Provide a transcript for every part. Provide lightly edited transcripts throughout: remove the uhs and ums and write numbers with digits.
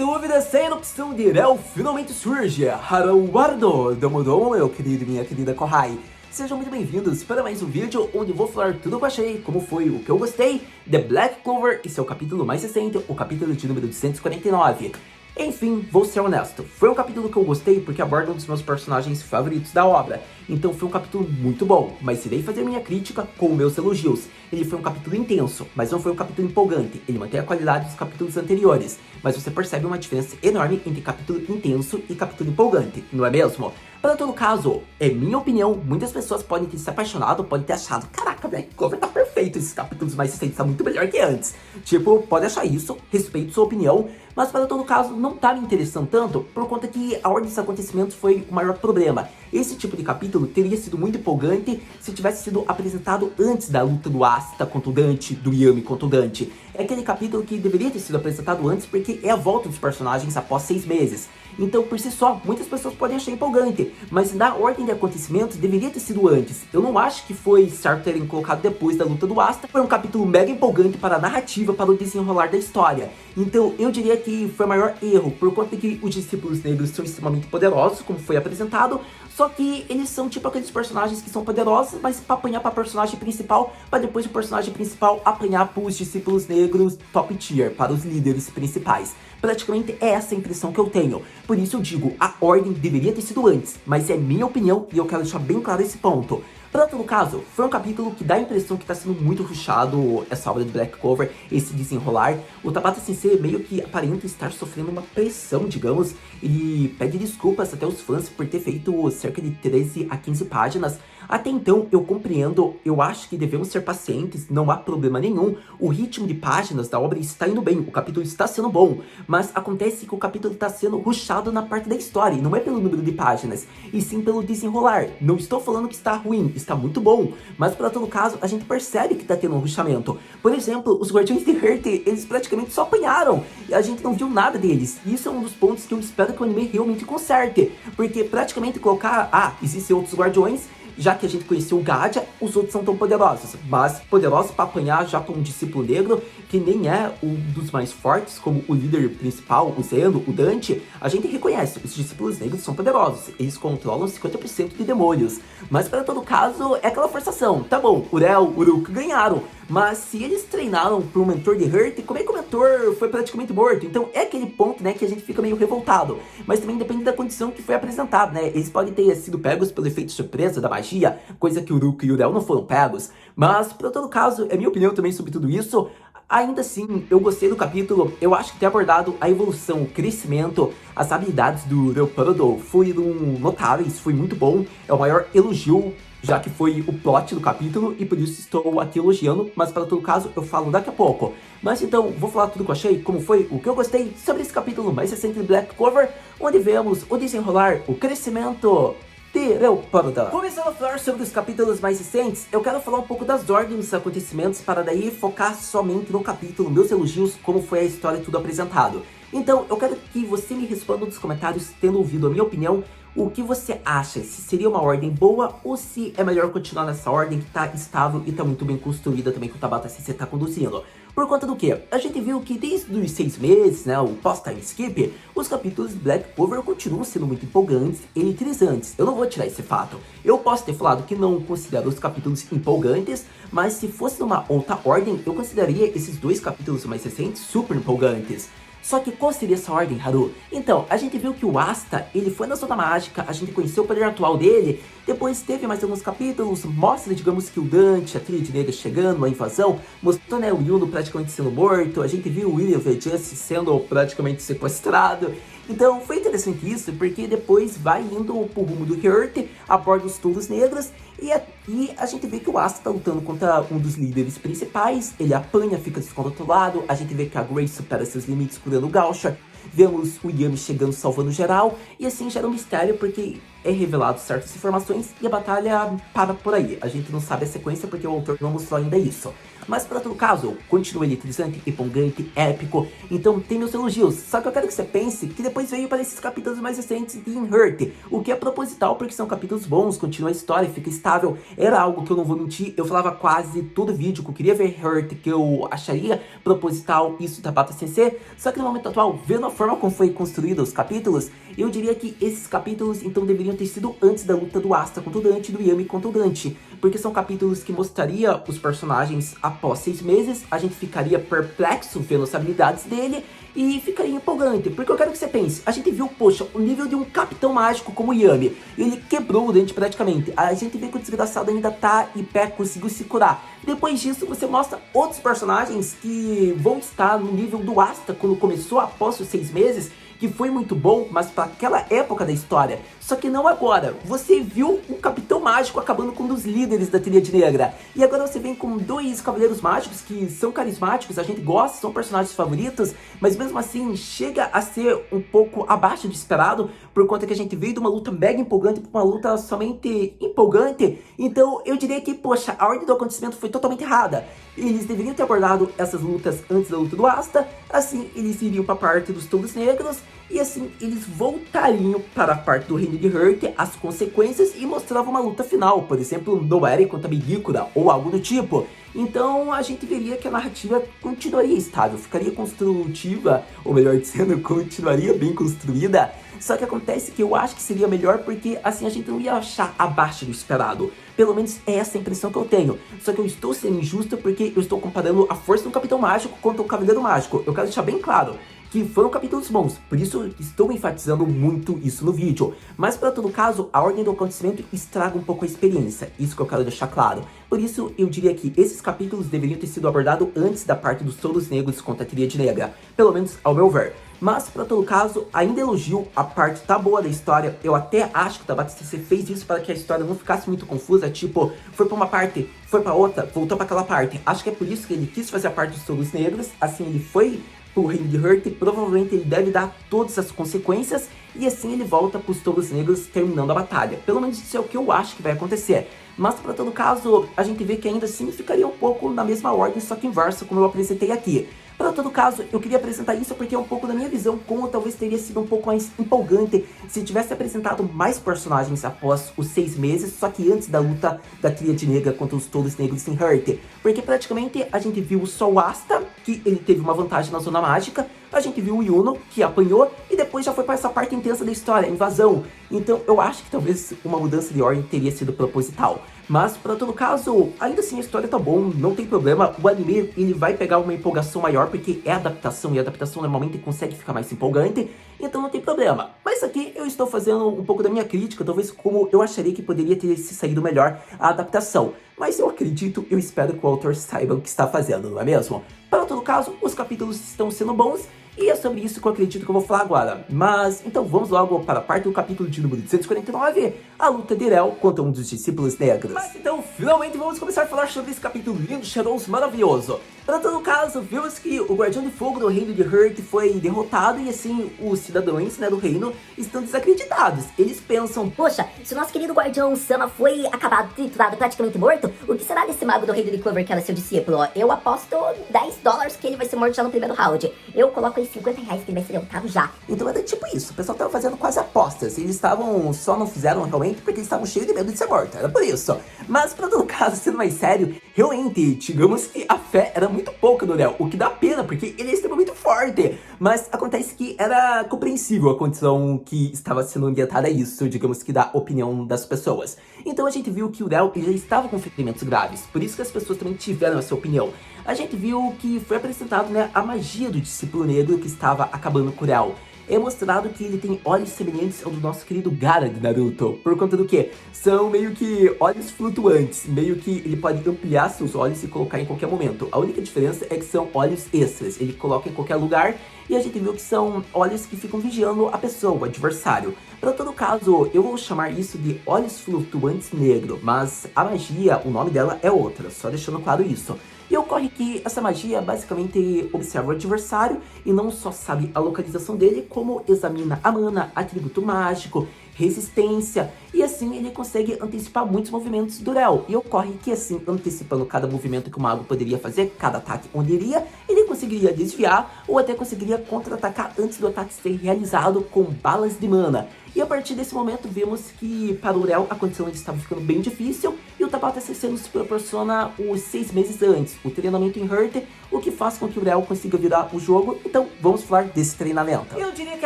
dúvida, sem erupção de Irel finalmente surge. Haruardo, domo, meu querido e minha querida Kohai. Sejam muito bem-vindos para mais um vídeo onde vou falar tudo o que eu achei, como foi o que eu gostei, The Black Clover e seu capítulo mais recente, o capítulo de número 249. Enfim, vou ser honesto, foi um capítulo que eu gostei porque aborda um dos meus personagens favoritos da obra. Então foi um capítulo muito bom, mas irei fazer minha crítica com meus elogios. Ele foi um capítulo intenso, mas não foi um capítulo empolgante. Ele mantém a qualidade dos capítulos anteriores, mas você percebe uma diferença enorme entre capítulo intenso e capítulo empolgante, não é mesmo? Para todo caso, é minha opinião, muitas pessoas podem ter se apaixonado, podem ter achado, caraca, Black Clover tá perfeito, esses capítulos mais recentes tá muito melhor que antes. Tipo, pode achar isso, respeito sua opinião, mas para todo caso não tá me interessando tanto, por conta que a ordem dos acontecimentos foi o maior problema. Esse tipo de capítulo teria sido muito empolgante se tivesse sido apresentado antes da luta do Asta contra o Dante, do Yami contra o Dante. É aquele capítulo que deveria ter sido apresentado antes porque é a volta dos personagens após 6 meses. Então, por si só, muitas pessoas podem achar empolgante, mas na ordem de acontecimentos deveria ter sido antes. Eu não acho que foi certo terem colocado depois da luta do Asta. Foi um capítulo mega empolgante para a narrativa, para o desenrolar da história. Então, eu diria que foi o maior erro, por conta que os discípulos negros são extremamente poderosos, como foi apresentado, só que eles são tipo aqueles personagens que são poderosos, mas pra apanhar pra personagem principal, pra depois o personagem principal apanhar pros discípulos negros top tier, para os líderes principais. Praticamente é essa a impressão que eu tenho. Por isso eu digo, a ordem deveria ter sido antes, mas é minha opinião e eu quero deixar bem claro esse ponto. Para todo caso, foi um capítulo que dá a impressão que está sendo muito rushado essa obra de Black Clover, esse desenrolar. O Tabata Sensei meio que aparenta estar sofrendo uma pressão, digamos. Ele pede desculpas até os fãs por ter feito cerca de 13 a 15 páginas. Até então, eu compreendo, eu acho que devemos ser pacientes, não há problema nenhum. O ritmo de páginas da obra está indo bem, o capítulo está sendo bom. Mas acontece que o capítulo está sendo rushado na parte da história, e não é pelo número de páginas, e sim pelo desenrolar. Não estou falando que está ruim, está muito bom, mas para todo caso, a gente percebe que está tendo um rushamento. Por exemplo, os Guardiões de Hearth, eles praticamente só apanharam, e a gente não viu nada deles. E isso é um dos pontos que eu espero que o anime realmente conserte, porque praticamente colocar, existem outros Guardiões, já que a gente conheceu o Gadia, os outros são tão poderosos, mas poderosos para apanhar já para um discípulo negro, que nem é um dos mais fortes, como o líder principal, o Zeno, o Dante. A gente reconhece, os discípulos negros são poderosos, eles controlam 50% de demônios, mas para todo caso é aquela forçação. Tá bom, Urel, Uruk ganharam, mas se eles treinaram para um mentor de Hearth, como é que o mentor foi praticamente morto? Então é aquele ponto, né, que a gente fica meio revoltado, mas também depende da condição que foi apresentada, né? Eles podem ter sido pegos pelo efeito surpresa da magia, coisa que o Uruk e o Urel não foram pegos, mas por todo caso, é minha opinião também sobre tudo isso. Ainda assim, eu gostei do capítulo, eu acho que ter abordado a evolução, o crescimento, as habilidades do Leopoldo foram notáveis, foi muito bom, é o maior elogio, já que foi o plot do capítulo, e por isso estou aqui elogiando, mas para todo caso eu falo daqui a pouco. Mas então, vou falar tudo que eu achei, como foi, o que eu gostei sobre esse capítulo mais recente de Black Clover, onde vemos o desenrolar, o crescimento de Leopoldo. Começando a falar sobre os capítulos mais recentes, eu quero falar um pouco das ordens dos acontecimentos para daí focar somente no capítulo, meus elogios, como foi a história e tudo apresentado. Então, eu quero que você me responda nos comentários, tendo ouvido a minha opinião, o que você acha, se seria uma ordem boa ou se é melhor continuar nessa ordem que tá estável e tá muito bem construída também que o Tabata Sensei tá conduzindo. Por conta do que? A gente viu que desde os 6 meses, né, o pós-time skip, os capítulos de Black Clover continuam sendo muito empolgantes e eletrizantes. Eu não vou tirar esse fato. Eu posso ter falado que não considero os capítulos empolgantes, mas se fosse numa outra ordem, eu consideraria esses 2 capítulos mais recentes super empolgantes. Só que qual seria essa ordem, Haru? Então, a gente viu que o Asta, ele foi na Zona Mágica, a gente conheceu o poder atual dele, depois teve mais alguns capítulos, mostra, digamos que o Dante, a tríade negra chegando, a invasão, mostrou, né, o Yuno praticamente sendo morto, a gente viu o William V. Justice sendo praticamente sequestrado. Então foi interessante isso, porque depois vai indo pro rumo do Hearth, aborda os Touros Negros, e aqui a gente vê que o Asta tá lutando contra um dos líderes principais, ele apanha, fica descontrolado, a gente vê que a Grace supera seus limites curando o Gaucha, vemos o Yami chegando salvando geral, e assim gera um mistério porque é revelado certas informações e a batalha para por aí. A gente não sabe a sequência porque o autor não mostrou ainda isso. Mas para todo caso, continua eletrizante, empolgante, épico, então tem meus elogios. Só que eu quero que você pense que depois veio para esses capítulos mais recentes de Hearth, o que é proposital porque são capítulos bons, continua a história, fica estável. Era algo que eu não vou mentir, eu falava quase todo vídeo que eu queria ver Hearth, que eu acharia proposital isso da Tabata Sensei, só que no momento atual, vendo a forma como foi construído os capítulos, eu diria que esses capítulos então deveriam ter sido antes da luta do Asta contra o Dante e do Yami contra o Dante, porque são capítulos que mostraria os personagens após 6 meses, a gente ficaria perplexo vendo as habilidades dele e ficaria empolgante, porque eu quero que você pense, a gente viu, poxa, o nível de um capitão mágico como o Yami, ele quebrou o Dante praticamente, a gente vê que o desgraçado ainda tá em pé, conseguiu se curar. Depois disso você mostra outros personagens que vão estar no nível do Asta quando começou após os 6 meses, que foi muito bom, mas para aquela época da história. Só que não agora. Você viu um Capitão Mágico acabando com um dos líderes da Tríade Negra. E agora você vem com 2 Cavaleiros Mágicos que são carismáticos, a gente gosta, são personagens favoritos, mas mesmo assim chega a ser um pouco abaixo do esperado, por conta que a gente veio de uma luta mega empolgante para uma luta somente empolgante. Então eu diria que, poxa, a ordem do acontecimento foi totalmente errada. Eles deveriam ter abordado essas lutas antes da luta do Asta, assim eles iriam para a parte dos Touros Negros, e assim eles voltariam para a parte do Reino de Hurt, as consequências, e mostravam uma luta final, por exemplo, Noeri contra Megikura, ou algo do tipo. Então a gente veria que a narrativa continuaria estável, ficaria construtiva, ou melhor dizendo, continuaria bem construída. Só que acontece que eu acho que seria melhor porque assim a gente não ia achar abaixo do esperado. Pelo menos é essa a impressão que eu tenho. Só que eu estou sendo injusto porque eu estou comparando a força do Capitão Mágico contra o Cavaleiro Mágico. Eu quero deixar bem claro que foram capítulos bons, por isso estou enfatizando muito isso no vídeo. Mas para todo caso, a ordem do acontecimento estraga um pouco a experiência, isso que eu quero deixar claro. Por isso eu diria que esses capítulos deveriam ter sido abordados antes da parte dos Touros Negros contra a Tríade Negra, pelo menos ao meu ver. Mas, para todo caso, ainda elogio, a parte tá boa da história, eu até acho que o Tabata CC fez isso para que a história não ficasse muito confusa, tipo, foi pra uma parte, foi pra outra, voltou pra aquela parte. Acho que é por isso que ele quis fazer a parte dos Touros Negros, assim ele foi pro Reino de Hurt, provavelmente ele deve dar todas as consequências, e assim ele volta pros Touros Negros terminando a batalha. Pelo menos isso é o que eu acho que vai acontecer. Mas para todo caso, a gente vê que ainda assim ficaria um pouco na mesma ordem, só que inversa, como eu apresentei aqui. Para todo caso, eu queria apresentar isso porque é um pouco da minha visão, como talvez teria sido um pouco mais empolgante se tivesse apresentado mais personagens após os 6 meses, só que antes da luta da Tríade Negra contra os Touros Negros em Hurt. Porque praticamente a gente viu só o Asta, que ele teve uma vantagem na Zona Mágica, a gente viu o Yuno, que apanhou, e depois já foi para essa parte intensa da história, a invasão. Então eu acho que talvez uma mudança de ordem teria sido proposital. Mas, para todo caso, ainda assim a história tá bom, não tem problema. O anime, ele vai pegar uma empolgação maior, porque é adaptação, e a adaptação normalmente consegue ficar mais empolgante, então não tem problema. Mas aqui eu estou fazendo um pouco da minha crítica, talvez como eu acharia que poderia ter se saído melhor a adaptação. Mas eu acredito, eu espero que o autor saiba o que está fazendo, não é mesmo? Para todo caso, os capítulos estão sendo bons, e é sobre isso que eu acredito que eu vou falar agora. Mas, então vamos logo para a parte do capítulo de número 249, a luta de Irel contra um dos discípulos negros. Mas então, finalmente vamos começar a falar sobre esse capítulo lindo, cheiroso, maravilhoso. Para todo caso, vimos que o Guardião de Fogo do Reino de Hurt foi derrotado e assim, os cidadãos, né, do reino estão desacreditados. Eles pensam, poxa, se o nosso querido Guardião Sama foi acabado, triturado, praticamente morto, o que será desse mago do Reino de Clover que era seu discípulo? Eu aposto $10 que ele vai ser morto já no primeiro round. Eu coloco aí R$50 que ele vai ser derrotado já. Então era tipo isso, o pessoal tava fazendo quase apostas. Eles estavam, só não fizeram realmente porque eles estavam cheios de medo de ser morto, era por isso. Mas pra todo caso, sendo mais sério, realmente, digamos que a fé era muito pouca do Irel, o que dá pena, porque ele é extremamente forte. Mas acontece que era compreensível a condição que estava sendo ambientada a isso, digamos que da opinião das pessoas. Então a gente viu que o Irel já estava com ferimentos graves, por isso que as pessoas também tiveram essa opinião. A gente viu que foi apresentado, né, a magia do discípulo negro que estava acabando com o Irel. É mostrado que ele tem olhos semelhantes ao do nosso querido Gaara de Naruto. Por conta do quê? São meio que olhos flutuantes. Meio que ele pode ampliar seus olhos e colocar em qualquer momento. A única diferença é que são olhos extras. Ele coloca em qualquer lugar e a gente viu que são olhos que ficam vigiando a pessoa, o adversário. Para todo caso, eu vou chamar isso de olhos flutuantes negro. Mas a magia, o nome dela é outra. Só deixando claro isso. E ocorre que essa magia basicamente observa o adversário e não só sabe a localização dele, como examina a mana, atributo mágico, resistência, e assim ele consegue antecipar muitos movimentos do Irel. E ocorre que assim, antecipando cada movimento que o mago poderia fazer, cada ataque onde iria, ele conseguiria desviar ou até conseguiria contra-atacar antes do ataque ser realizado com balas de mana. E a partir desse momento vemos que para o Irel a condição estava ficando bem difícil e o Tabata CC nos proporciona os 6 meses antes, o treinamento em Hurt, o que faz com que o Uriel consiga virar o jogo. Então vamos falar desse treinamento. Eu diria que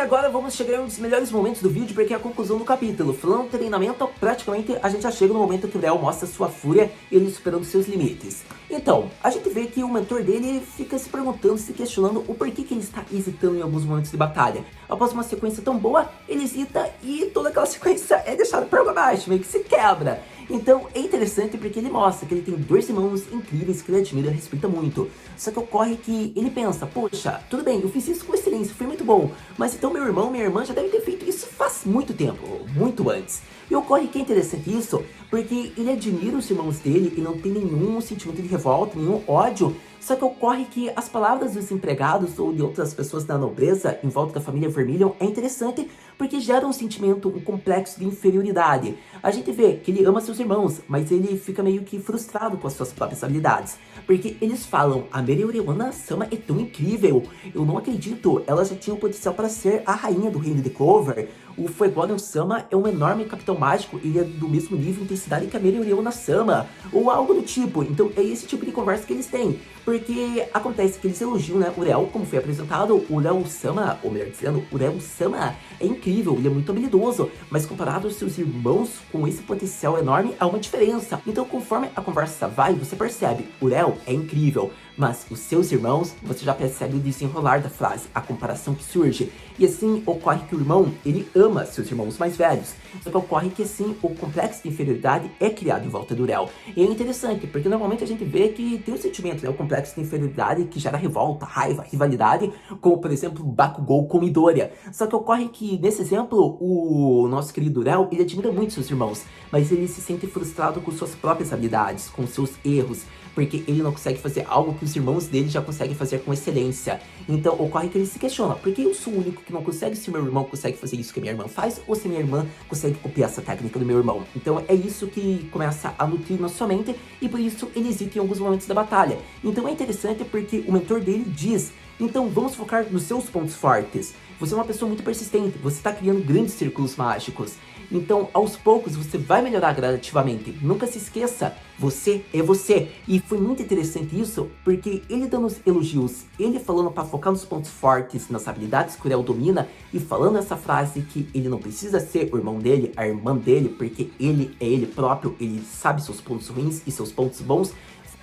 agora vamos chegar em um dos melhores momentos do vídeo, porque é a conclusão do capítulo. Falando do treinamento, praticamente a gente já chega no momento que o Uriel mostra sua fúria e ele superando seus limites. Então, a gente vê que o mentor dele fica se perguntando, se questionando o porquê que ele está hesitando em alguns momentos de batalha. Após uma sequência tão boa, ele hesita e toda aquela sequência é deixada para baixo, meio que se quebra. Então é interessante porque ele mostra que ele tem dois irmãos incríveis que ele admira e respeita muito. Só que ocorre que ele pensa, poxa, tudo bem, eu fiz isso com excelência, foi muito bom, mas então meu irmão, minha irmã já devem ter feito isso faz muito tempo, muito antes. E ocorre que é interessante isso, porque ele admira os irmãos dele e não tem nenhum sentimento de revolta, nenhum ódio. Só que ocorre que as palavras dos empregados ou de outras pessoas da nobreza em volta da família Vermilion é interessante porque gera um sentimento, um complexo de inferioridade. A gente vê que ele ama seus irmãos, mas ele fica meio que frustrado com as suas próprias habilidades. Porque eles falam, a Meruoreana Sama é tão incrível, eu não acredito, ela já tinha o potencial para ser a rainha do reino de Clover. O Fuegoleon Sama é um enorme capitão mágico, ele é do mesmo nível de intensidade que a Meruoreana Sama, ou algo do tipo. Então é esse tipo de conversa que eles têm, porque acontece que eles elogiam, né, Uriel, como foi apresentado. O Uriel Sama, ou melhor dizendo, Uriel Sama é incrível, ele é muito habilidoso, mas comparado aos seus irmãos com esse potencial enorme, há uma diferença. Então conforme a conversa vai, você percebe, Uriel é incrível, mas os seus irmãos, você já percebe o desenrolar da frase, a comparação que surge. E assim ocorre que o irmão, ele ama seus irmãos mais velhos. Só que ocorre que assim, o complexo de inferioridade é criado em volta do Uriel. E é interessante, porque normalmente a gente vê que tem um sentimento, né, o complexo de inferioridade que gera revolta, raiva, rivalidade, como por exemplo Bakugou com Midoriya. Só que ocorre que nesse exemplo, o nosso querido Uriel, ele admira muito seus irmãos, mas ele se sente frustrado com suas próprias habilidades, com seus erros, porque ele não consegue fazer algo que os irmãos dele já conseguem fazer com excelência. Então ocorre que ele se questiona, por que eu sou o único que não consegue, se meu irmão consegue fazer isso que minha irmã faz, ou se minha irmã consegue copiar essa técnica do meu irmão. Então é isso que começa a nutrir na sua mente, e por isso ele hesita em alguns momentos da batalha. Então é interessante porque o mentor dele diz, então vamos focar nos seus pontos fortes. Você é uma pessoa muito persistente, você está criando grandes círculos mágicos. Então, aos poucos, você vai melhorar gradativamente. Nunca se esqueça, você é você. E foi muito interessante isso, porque ele dando os elogios, ele falando para focar nos pontos fortes, nas habilidades que o Uriel domina, e falando essa frase que ele não precisa ser o irmão dele, a irmã dele, porque ele é ele próprio, ele sabe seus pontos ruins e seus pontos bons,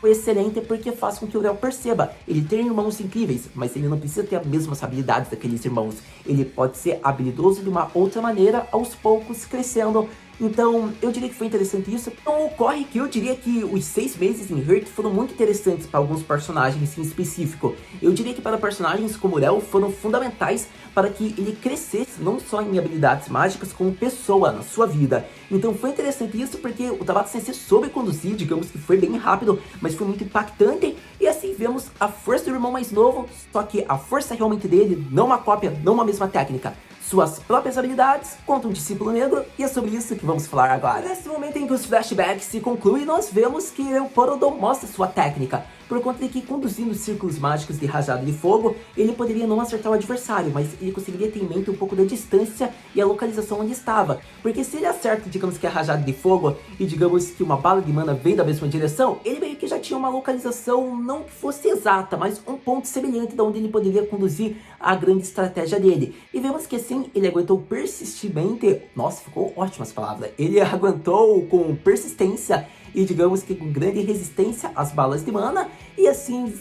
foi excelente porque faz com que o Uriel perceba, ele tem irmãos incríveis, mas ele não precisa ter as mesmas habilidades daqueles irmãos. Ele pode ser habilidoso de uma outra maneira, aos poucos crescendo. Então, eu diria que foi interessante isso. Então, ocorre que eu diria que os 6 meses em Heart foram muito interessantes para alguns personagens em específico. Eu diria que para personagens como Uriel foram fundamentais para que ele crescesse, não só em habilidades mágicas, como pessoa na sua vida. Então, foi interessante isso porque o Tabata Sensei soube conduzir, digamos que foi bem rápido, mas foi muito impactante. E assim, vemos a força do irmão mais novo, só que a força realmente dele, não uma cópia, não uma mesma técnica. Suas próprias habilidades contra um discípulo negro, e é sobre isso que vamos falar agora. Nesse momento em que os flashbacks se concluem, nós vemos que o Porodon mostra sua técnica, por conta de que conduzindo círculos mágicos de rajada de fogo, ele poderia não acertar o adversário, mas ele conseguiria ter em mente um pouco da distância e a localização onde estava. Porque se ele acerta, digamos que a rajada de fogo, e digamos que uma bala de mana vem da mesma direção, ele meio que já tinha uma localização, não que fosse exata, mas um ponto semelhante de onde ele poderia conduzir a grande estratégia dele. E vemos que assim, ele aguentou persistentemente, nossa, ficou ótimas palavras, ele aguentou com persistência e digamos que com grande resistência às balas de mana, e assim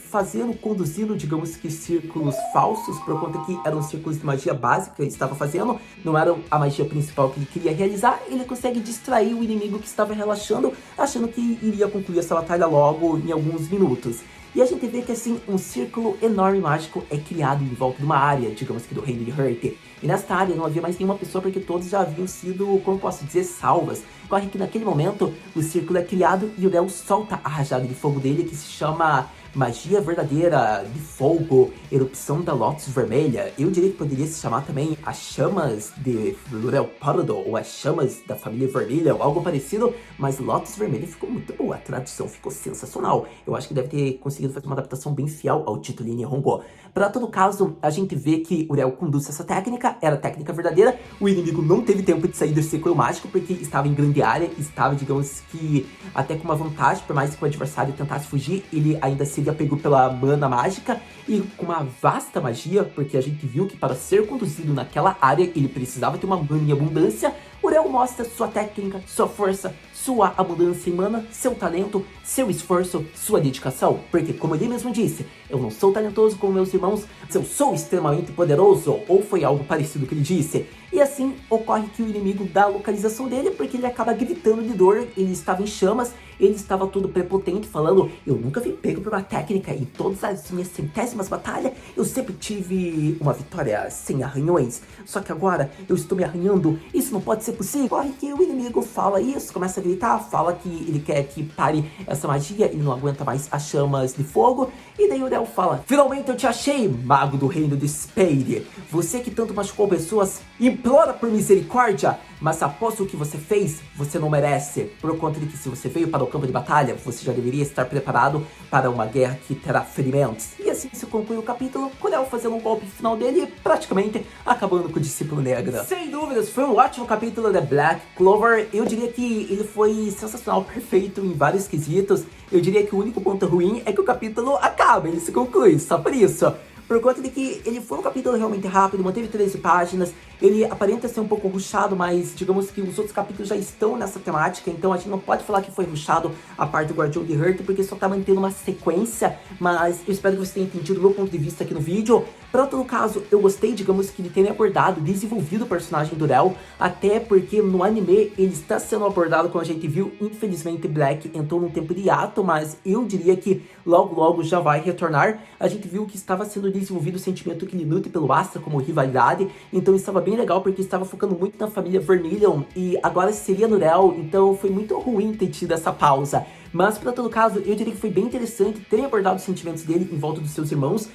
conduzindo, digamos que círculos falsos, por conta que eram círculos de magia básica que ele estava fazendo, não era a magia principal que ele queria realizar. Ele consegue distrair o inimigo que estava relaxando, achando que iria concluir essa batalha logo em alguns minutos. E a gente vê que assim, um círculo enorme mágico é criado em volta de uma área, digamos que do reino de Heart. E nesta área não havia mais nenhuma pessoa porque todos já haviam sido, como posso dizer, salvas. Ocorre que naquele momento o círculo é criado e o Uriel solta a rajada de fogo dele, que se chama Magia Verdadeira de Fogo, Erupção da Lotus Vermelha. Eu diria que poderia se chamar também as Chamas de Uriel Porodon, ou as Chamas da Família Vermelha, ou algo parecido, mas Lotus Vermelha ficou muito boa, a tradução ficou sensacional. Eu acho que deve ter conseguido fazer uma adaptação bem fiel ao título em Nihongo. Para todo caso, a gente vê que Uriel conduz essa técnica, era a técnica verdadeira, o inimigo não teve tempo de sair do círculo mágico, porque estava em grande área, estava, digamos que, até com uma vantagem, por mais que o adversário tentasse fugir, ele ainda se seria pego pela mana mágica e com uma vasta magia, porque a gente viu que para ser conduzido naquela área ele precisava ter uma mana em abundância. O Rel mostra sua técnica, sua força, sua abundância em mana, seu talento, seu esforço, sua dedicação. Porque, como ele mesmo disse, eu não sou talentoso como meus irmãos, eu sou extremamente poderoso, ou foi algo parecido que ele disse. E assim ocorre que o inimigo dá a localização dele, porque ele acaba gritando de dor, ele estava em chamas, ele estava todo prepotente, falando: eu nunca fui pego por uma técnica, em todas as minhas centésimas batalhas, eu sempre tive uma vitória sem arranhões. Só que agora eu estou me arranhando, isso não pode ser possível. Ocorre que o inimigo fala isso, começa a gritar, fala que ele quer que pare essa magia, ele não aguenta mais as chamas de fogo. E daí o Rel fala: finalmente eu te achei, mago do reino de Spade. Você que tanto machucou pessoas, implora por misericórdia, mas após o que você fez, você não merece. Por conta de que se você veio para o campo de batalha, você já deveria estar preparado para uma guerra que terá ferimentos. E assim se conclui o capítulo, com o Rel fazendo um golpe final dele e praticamente acabando com o discípulo negro. Sem dúvidas, foi um ótimo capítulo da Black Clover. Eu diria que ele foi sensacional, perfeito em vários quesitos. Eu diria que o único ponto ruim é que o capítulo acaba, ele se conclui, só por isso. Por conta de que ele foi um capítulo realmente rápido, manteve 13 páginas, ele aparenta ser um pouco rushado, mas digamos que os outros capítulos já estão nessa temática, então a gente não pode falar que foi rushado a parte do Guardião de Hearth, porque só tá mantendo uma sequência, mas eu espero que você tenha entendido o meu ponto de vista aqui no vídeo. Para todo caso, eu gostei, digamos, que ele tenha abordado, desenvolvido o personagem do Rel, até porque no anime ele está sendo abordado, como a gente viu. Infelizmente Black entrou num tempo de hiato, mas eu diria que logo já vai retornar. A gente viu que estava sendo desenvolvido o sentimento que ele lute pelo Astra como rivalidade, então estava bem legal porque estava focando muito na família Vermilion e agora seria no Rel, então foi muito ruim ter tido essa pausa. Mas, para todo caso, eu diria que foi bem interessante ter abordado os sentimentos dele em volta dos seus irmãos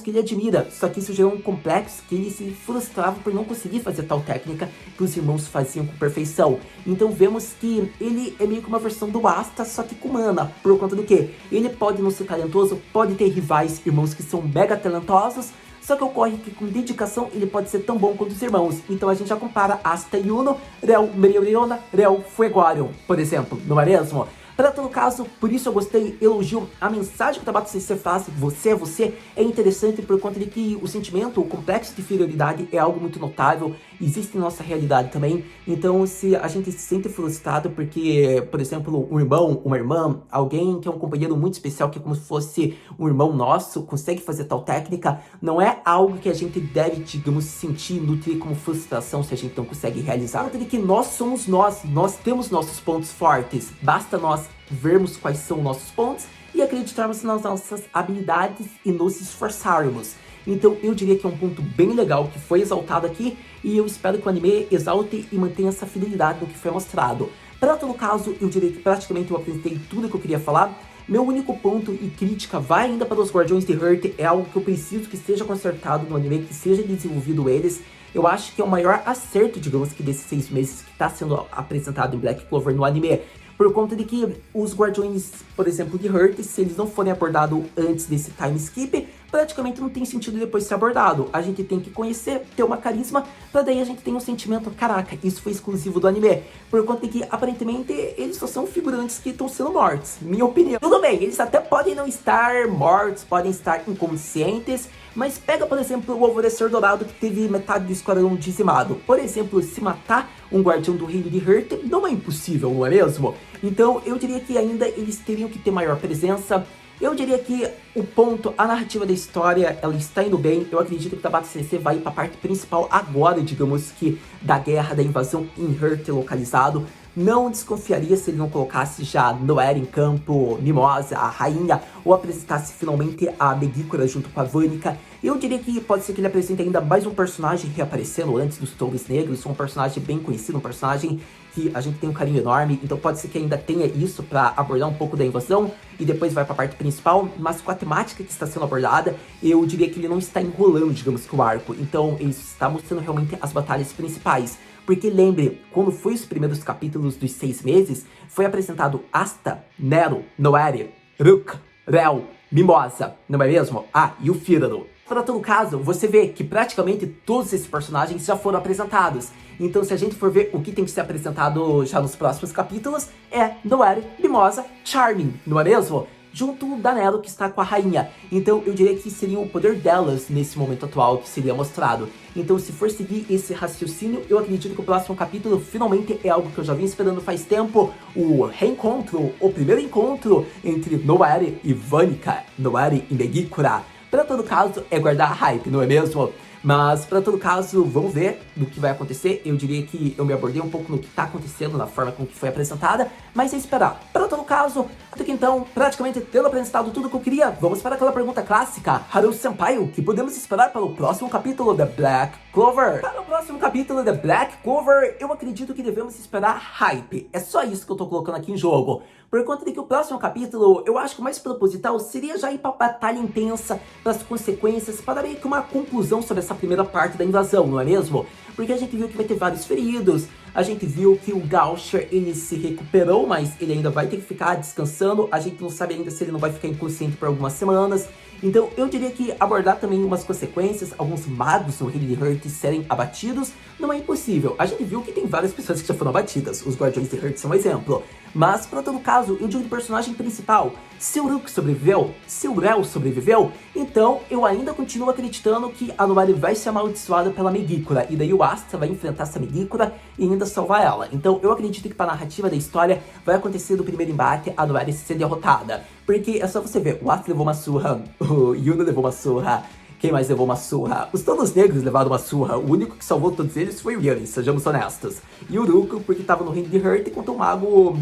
que ele admira, só que isso gerou um complexo que ele se frustrava por não conseguir fazer tal técnica que os irmãos faziam com perfeição. Então vemos que ele é meio que uma versão do Asta, só que com mana, por conta do que? Ele pode não ser talentoso, pode ter rivais, irmãos que são mega talentosos, só que ocorre que com dedicação ele pode ser tão bom quanto os irmãos. Então a gente já compara Asta e Uno, Rel Mereoriona, Rel Fueguarion, por exemplo, não é mesmo? Para todo caso, por isso eu gostei, elogio a mensagem que o Tabata CC faz, você é você, é interessante por conta de que o sentimento, o complexo de inferioridade é algo muito notável, existe em nossa realidade também. Então se a gente se sente frustrado porque, por exemplo, um irmão, uma irmã, alguém que é um companheiro muito especial, que é como se fosse um irmão nosso, consegue fazer tal técnica, não é algo que a gente deve, digamos, sentir, nutrir como frustração se a gente não consegue realizar. Por conta de que nós somos nós temos nossos pontos fortes, basta nós vermos quais são nossos pontos e acreditarmos nas nossas habilidades e nos esforçarmos. Então eu diria que é um ponto bem legal que foi exaltado aqui e eu espero que o anime exalte e mantenha essa fidelidade no que foi mostrado. Para todo caso, eu diria que praticamente eu apresentei tudo que eu queria falar. Meu único ponto e crítica vai ainda para os Guardiões de Hearth, é algo que eu preciso que seja consertado no anime, que seja desenvolvido eles. Eu acho que é o maior acerto, digamos, que desses 6 meses que está sendo apresentado em Black Clover no anime. Por conta de que os Guardiões, por exemplo, de Hearth, se eles não forem abordados antes desse time skip, praticamente não tem sentido depois ser abordado. A gente tem que conhecer, ter uma carisma, pra daí a gente tem um sentimento, caraca, isso foi exclusivo do anime. Por conta de que, aparentemente, eles só são figurantes que estão sendo mortos, minha opinião. Tudo bem, eles até podem não estar mortos, podem estar inconscientes, mas pega, por exemplo, o Alvorecer Dourado, que teve metade do esquadrão dizimado. Por exemplo, se matar um guardião do reino de Hearth não é impossível, não é mesmo? Então eu diria que ainda eles teriam que ter maior presença. Eu diria que o ponto, a narrativa da história, ela está indo bem. Eu acredito que o Tabata CC vai para a parte principal agora, digamos que, da guerra, da invasão em Hearth localizado. Não desconfiaria se ele não colocasse já Noera em campo, Mimosa, a rainha, ou apresentasse finalmente a Megicora junto com a Vanica. Eu diria que pode ser que ele apresente ainda mais um personagem reaparecendo antes dos Touros Negros, um personagem bem conhecido, um personagem que a gente tem um carinho enorme, então pode ser que ainda tenha isso para abordar um pouco da invasão e depois vai para a parte principal, mas com a temática que está sendo abordada, eu diria que ele não está enrolando, digamos que o arco, então ele está mostrando realmente as batalhas principais. Porque lembre, quando foi os primeiros capítulos dos 6 meses, foi apresentado Asta, Nero, Noere, Ruk, Rel, Mimosa, não é mesmo? Ah, e o Fíraro. Para todo caso, você vê que praticamente todos esses personagens já foram apresentados. Então, se a gente for ver o que tem que ser apresentado já nos próximos capítulos, é Noere, Mimosa, Charming, não é mesmo? junto da Nero, que está com a rainha. Então eu diria que seria o poder delas nesse momento atual que seria mostrado. Então, se for seguir esse raciocínio, eu acredito que o próximo capítulo finalmente é algo que eu já vim esperando faz tempo. O reencontro, o primeiro encontro entre Noari e Vanica, Noari e Megikura. Para todo caso, é guardar a hype, não é mesmo? Mas, para todo caso, vamos ver do que vai acontecer. Eu diria que eu me abordei um pouco no que tá acontecendo, na forma como que foi apresentada, mas é esperar. Para todo caso, até que então, praticamente tendo apresentado tudo que eu queria, vamos para aquela pergunta clássica. Haru Senpai, o que podemos esperar para o próximo capítulo da Black Clover? Para o próximo capítulo da Black Clover, eu acredito que devemos esperar hype. É só isso que eu tô colocando aqui em jogo. Por conta de que o próximo capítulo, eu acho que o mais proposital seria já ir pra batalha intensa, das consequências, para meio que uma conclusão sobre essa primeira parte da invasão, não é mesmo? Porque a gente viu que vai ter vários feridos, a gente viu que o Gaucher, ele se recuperou, mas ele ainda vai ter que ficar descansando, a gente não sabe ainda se ele não vai ficar inconsciente por algumas semanas. Então eu diria que abordar também umas consequências, alguns magos no Reino de Heart serem abatidos, não é impossível. A gente viu que tem várias pessoas que já foram abatidas, os Guardiões de Heart são um exemplo. Mas, para todo caso, eu digo do personagem principal, se o Uruk sobreviveu, se o Rel sobreviveu, então eu ainda continuo acreditando que a Noari vai ser amaldiçoada pela Megikura, e daí o Asta vai enfrentar essa Megikura e ainda salvar ela. Então eu acredito que para a narrativa da história vai acontecer do primeiro embate a Noari ser derrotada. Porque é só você ver, o Asta levou uma surra, o Yuna levou uma surra, quem mais levou uma surra? Os Todos Negros levaram uma surra. O único que salvou todos eles foi o Yuri, sejamos honestos. E o Uruko, porque estava no Reino de Heart contra um mago,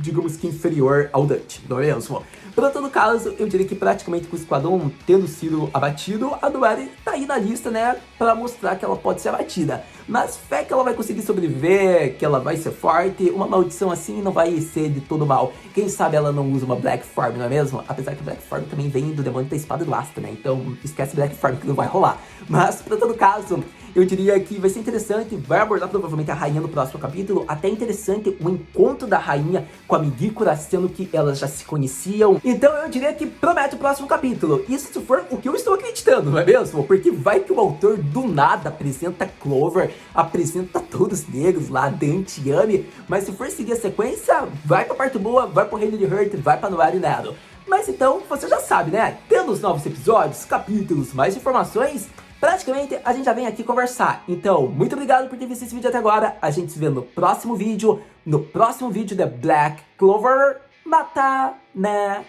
digamos que inferior ao Dante, não é mesmo? Por todo caso, eu diria que praticamente com o esquadrão tendo sido abatido, a Noari tá aí na lista, né, pra mostrar que ela pode ser abatida. Mas fé que ela vai conseguir sobreviver, que ela vai ser forte, uma maldição assim não vai ser de todo mal. Quem sabe ela não usa uma Black Form, não é mesmo? Apesar que Black Form também vem do demônio da espada do Asta, né? Então esquece Black Form que não vai rolar. Mas, por todo caso, eu diria que vai ser interessante, vai abordar provavelmente a rainha no próximo capítulo, até interessante o encontro da rainha com a Megikura, sendo que elas já se conheciam. Então eu diria que promete o próximo capítulo. Isso se for o que eu estou acreditando, não é mesmo? Porque vai que o autor do nada apresenta Clover, apresenta todos negros lá, Dante, Yami, mas se for seguir a sequência, vai pra parte boa, vai pro Reino de Heart, vai pra Noari e Nero. Mas então, você já sabe, né? Tendo os novos episódios, capítulos, mais informações, praticamente a gente já vem aqui conversar. Então, muito obrigado por ter visto esse vídeo até agora. A gente se vê no próximo vídeo da Black Clover. Mata, né?